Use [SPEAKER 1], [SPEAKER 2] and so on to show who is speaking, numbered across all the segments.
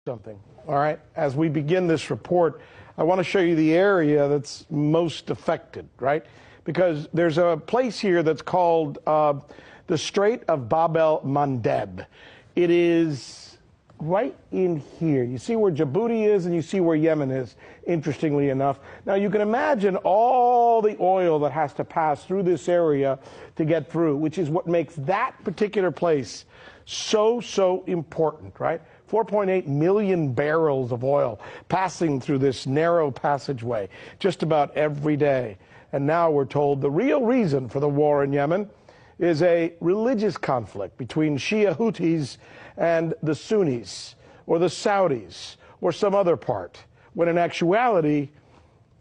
[SPEAKER 1] Something. All right, as we begin this report, I want to show you the area that's most affected, right? Because there's a place here that's called the Strait of Bab el-Mandeb. It is right in here. You see where Djibouti is and you see where Yemen is, interestingly enough. Now you can imagine all the oil that has to pass through this area to get through, which is what makes that particular place so important, right? 4.8 million barrels of oil passing through this narrow passageway just about every day. And now we're told the real reason for the war in Yemen is a religious conflict between Shia Houthis and the Sunnis, or the Saudis, or some other part, when in actuality,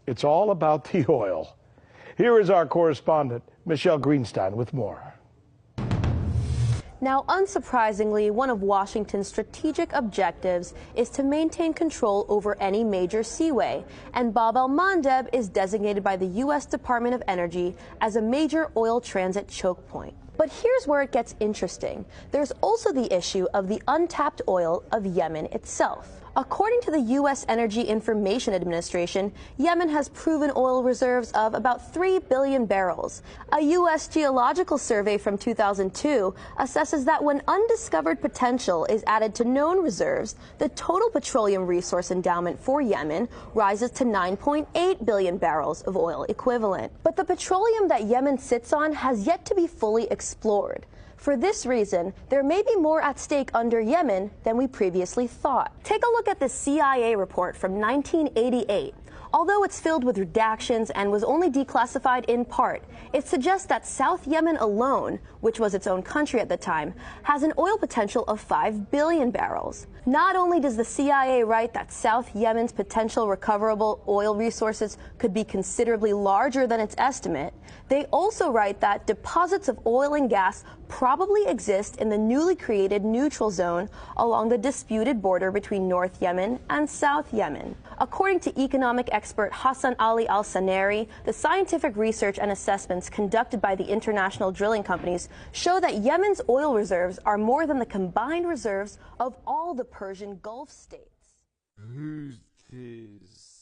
[SPEAKER 1] it's all about the oil. Here is our correspondent, Michelle Greenstein, with more.
[SPEAKER 2] Now, unsurprisingly, one of Washington's strategic objectives is to maintain control over any major seaway, and Bab el-Mandeb is designated by the U.S. Department of Energy as a major oil transit choke point. But here's where it gets interesting. There's also the issue of the untapped oil of Yemen itself. According to the U.S. Energy Information Administration, Yemen has proven oil reserves of about 3 billion barrels. A U.S. geological survey from 2002 assesses that when undiscovered potential is added to known reserves, the total petroleum resource endowment for Yemen rises to 9.8 billion barrels of oil equivalent. But the petroleum that Yemen sits on has yet to be fully explored. For this reason, there may be more at stake under Yemen than we previously thought. Take a look at the CIA report from 1988. Although it's filled with redactions and was only declassified in part, it suggests that South Yemen alone, which was its own country at the time, has an oil potential of 5 billion barrels. Not only does the CIA write that South Yemen's potential recoverable oil resources could be considerably larger than its estimate, they also write that deposits of oil and gas probably exist in the newly created neutral zone along the disputed border between North Yemen and South Yemen. According to economic expert Hassan Ali Al-Saneri, the scientific research and assessments conducted by the international drilling companies show that Yemen's oil reserves are more than the combined reserves of all the Persian Gulf states.
[SPEAKER 3] Who's this?